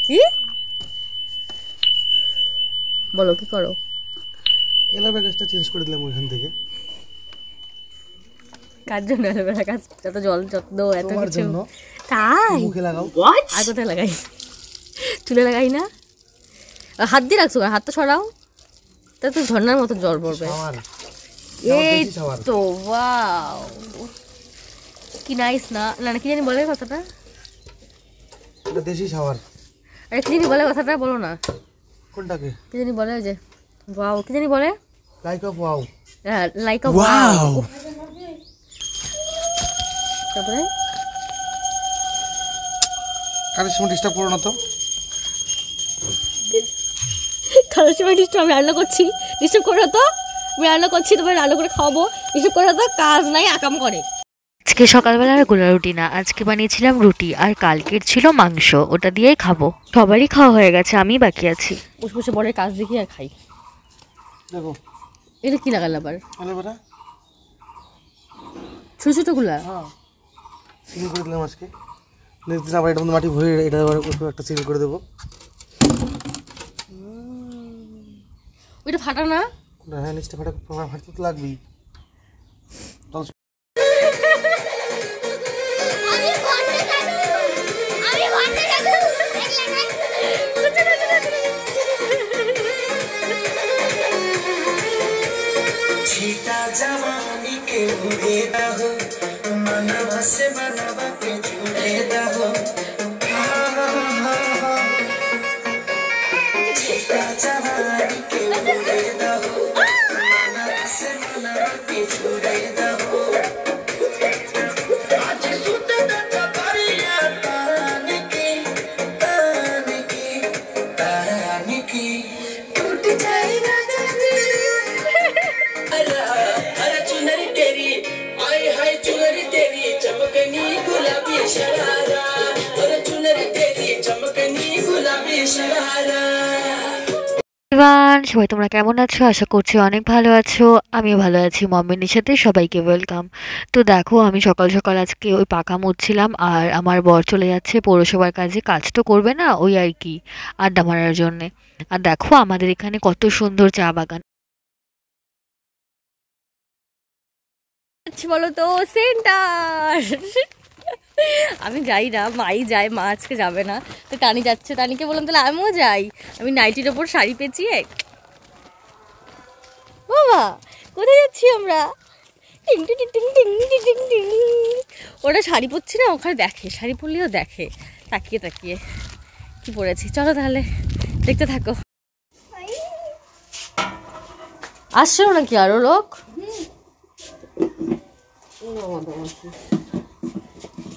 কি বলো, কি করো? এলোভেরা গাছটা চেঞ্জ করে দিলাম ওইখান থেকে। কার জন্য এলোভেরা গাছ? যত জল যত্ন এত তোমার কিছু। জন্য। তাই মুখে লাগাও। আর কোথায় লাগাই? চুলে লাগাই না? হাত দিয়ে রাখছো, হাত তো সরাও, তা তো ঝর্ণার মতো জল পড়বে। এই তো ওয়াও, কি নাইস না? না কি জানি বলে কথাটা, এটা দেশি শাওয়ার। আরে কি জানি বলে কথাটা, বলো না। কোনটাকে? কি জানি বলে, ওই যে ওয়াও, কি জানি বলে, লাইক অফ ওয়াও। হ্যাঁ লাইক অফ ওয়াও। তারপরে কারের সময় ডিস্টার্ব করো না তো। খাওয়ার সময় ডিস্টার্ব? আমি রান্না করছি, ডিস্টার্ব করো তো। আমি রান্না করছি, তোমার রান্না করে খাওয়াবো, ডিস্টার্ব করো তো। কাজ নাই, আকাম করে। আজকে সকালবেলার গোলা রুটি না, আজকে বানিয়েছিলাম রুটি, আর কালকের ছিল মাংস, ওটা দিয়েই খাবো। সবারই খাওয়া হয়ে গেছে, আমি বাকি আছি। বসে বসে বড়ের কাজ দেখি আর খাই। দেখো এটা কি লাগাল আবার? এলোভেরা ছোট ছোট গুলা। হ্যাঁ, সিল করে দিলাম আজকে। নেক্সট আবার এটার মধ্যে মাটি ভরে এটা আবার একটা সিল করে দেবো। ওইটা ফাটা না? হ্যাঁ, নিচটা ফাটতে তো লাগবেই। সবাই তোমরা কেমন আছো? আশা করছি অনেক ভালো আছো। আমিও ভালো আছি। মমিনের সাথে সবাইকে ওয়েলকাম। তো দেখো, আমি সকাল সকাল আজকে ওই পাখা মুছছিলাম, আর আমার বর চলে যাচ্ছে পৌরসভার কাজে। কাজ তো করবে না, ওই আর কি আড্ডা মারার জন্যে। আর দেখো আমাদের এখানে কত সুন্দর চা বাগান। বলো তো সেন্টার। আমি যাই না, মাই যায়, মা আজকে যাবে না, তো টানি যাচ্ছে। টানিকে বললাম তাহলে আমিও যাই। আমি নাইটির ওপর শাড়ি পেঁচিয়ে। বাবা কোথায় যাচ্ছি আমরা? ওটা শাড়ি পরছি না, ওখানে দেখে, শাড়ি পরলেও দেখে, তাকিয়ে তাকিয়ে কি পরেছি। চলো তাহলে দেখতে থাকো। আসছে নাকি আরো লোক?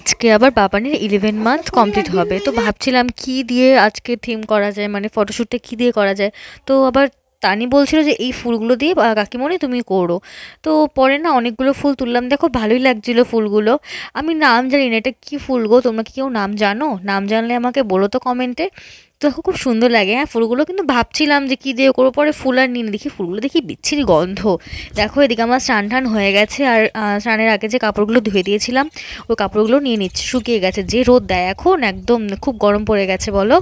আজকে আবার বাবানের 11 মান্থ কমপ্লিট হবে, তো ভাবছিলাম কি দিয়ে আজকে থিম করা যায়, মানে ফটোশ্যুটটা কি দিয়ে করা যায়। তো আবার তানি বলছিল যে এই ফুলগুলো দিয়ে কাকিমণি তুমি করো। তো পরে না অনেকগুলো ফুল তুললাম, দেখো ভালোই লাগছিল ফুলগুলো। আমি নাম জানি না এটা কি ফুল গো, তোমরা কি কেউ নাম জানো? নাম জানলে আমাকে বলো তো কমেন্টে। তো দেখো খুব সুন্দর লাগে হ্যাঁ ফুলগুলো, কিন্তু ভাবছিলাম যে কী দিয়ে করবো, পরে ফুল আর নিয়ে দেখি ফুলগুলো দেখি বিচ্ছিরি গন্ধ। দেখো এদিকে আমার স্নান টান হয়ে গেছে, আর স্নানের আগে যে কাপড়গুলো ধুয়ে দিয়েছিলাম ওই কাপড়গুলো নিয়ে নিচ্ছে, শুকিয়ে গেছে। যে রোদ দেয় এখন, একদম খুব গরম পড়ে গেছে বলো।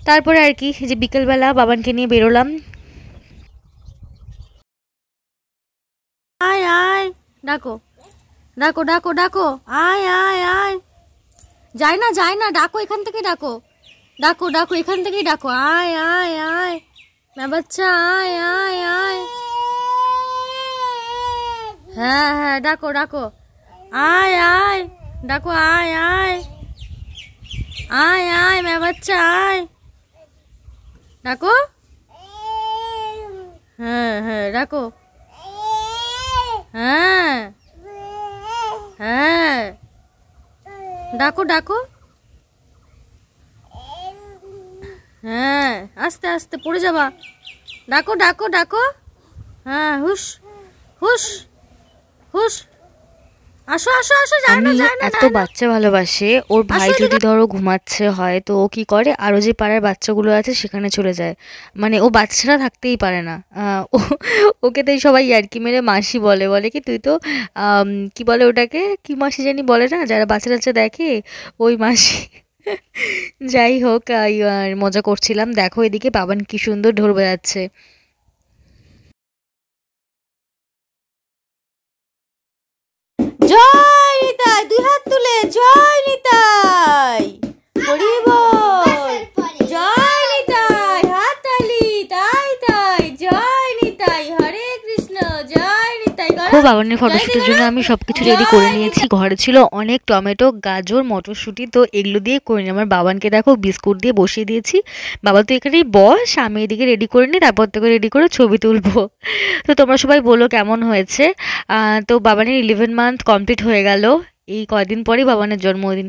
তারপরে আর কি যে বিকেলবেলা বাবানকে নিয়ে বেরোলাম। আয় আয়, ডাকো ডাকো ডাকো ডাকো, আয় আয় আয়। যায় না যায় না, ডাকো এখান থেকে, ডাকো ডাকো ডাকো এখান থেকেই ডাকো, আয় আয় আয় বাচ্চা, আয় আয় আয়। হ্যাঁ হ্যাঁ ডাকো ডাকো, আয় আয়, ডাকো আয় আয়, আয় আয় বাচ্চা আয়, ডাকো। হ্যাঁ হ্যাঁ ডাকো, হ্যাঁ হ্যাঁ ডাকো ডাকো, হ্যাঁ আস্তে আস্তে পড়ে যাবা, ডাকো ডাকো ডাকো, হ্যাঁ হুশ হুশ হুশ, আসো আসো আসো, যায় না যায় না। এত বাচ্চা ভালোবাসে, ওর ভাই যদি ধরো ঘুমাচ্ছে হয় তো ও কি করে, আরো যে পাড়ার বাচ্চাগুলো আছে সেখানে চলে যায়। মানে ও বাচ্চারা থাকতেই পারে না। ওকে তাই সবাই ইয়ার্কি মেরে মাসি বলে, বলে কি তুই তো কি বলে ওটাকে, কি মাসি জানি বলে না, যারা বাচ্চা টাচ্চা দেখে, ওই মাসি। যাই হোক মজা করছিলাম। দেখো এদিকে বাবান কি সুন্দর ঢোল বাজাচ্ছে। জয় নিতাই, দুই হাত তুলে জয় নিতাই, হরি বল, জয় নিতাই, হাততালি, তাই তাই, জয় নিতাই, হরে কৃষ্ণ, জয় নিতাই। দেখো বাবানের ফটোশুটের জন্য আমি সবকিছু রেডি করে নিয়েছি। ঘরে ছিল অনেক টমেটো, গাজর, মটরশুঁটি, তো এগুলো দিয়ে করে নিই। আমার বাবানকে দেখো বিস্কুট দিয়ে বসিয়ে দিয়েছি। বাবা তো এখানেই বস, আমি এদিকে রেডি করে নিই, তারপর থেকে রেডি করে ছবি তুলবো। তো তোমরা সবাই বলো কেমন হয়েছে। তো বাবানের 11 মান্থ কমপ্লিট হয়ে গেল। এই কয়দিন পরেই বাবানের জন্মদিন।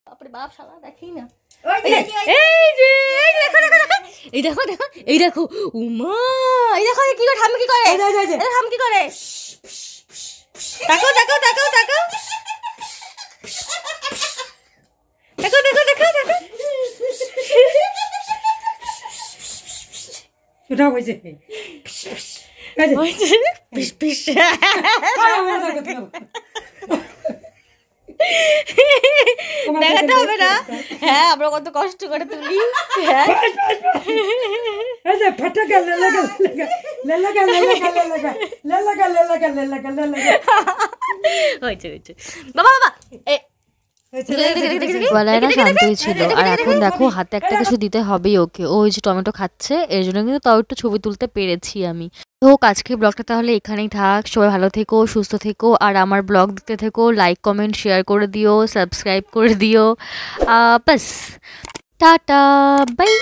বাপরে বাপ, শালা দেখি না। এই যে এই দেখো দেখো এই দেখো, উমা, এই দেখো কি করে, ঠাম্মি কি করে, ঠাম্মি কি করে, তাকাও তাকাও তাকাও তাকাও, দেখো দেখো দেখো দেখো, এটা হয়েছে পিস পিস, দেখাতে হবে না? হ্যাঁ, আমরা কত কষ্ট করে তুলি। হ্যাঁ, হয়েছে হয়েছে, বাবা বাবা, বেলায় না শান্তই ছিল, আর এখন দেখো হাতে একটা কিছু দিতে হবেই ওকে। ও ওই যে টমেটো খাচ্ছে, এর জন্য কিন্তু তাও একটু ছবি তুলতে পেরেছি আমি। তো আজকে ব্লগটা তাহলে এখানেই থাক। সবাই ভালো থেকো, সুস্থ থেকো, আর আমার ব্লগ দেখতে থেকো। লাইক কমেন্ট শেয়ার করে দিও, সাবস্ক্রাইব করে দিও। বাস, টাটা, বাই।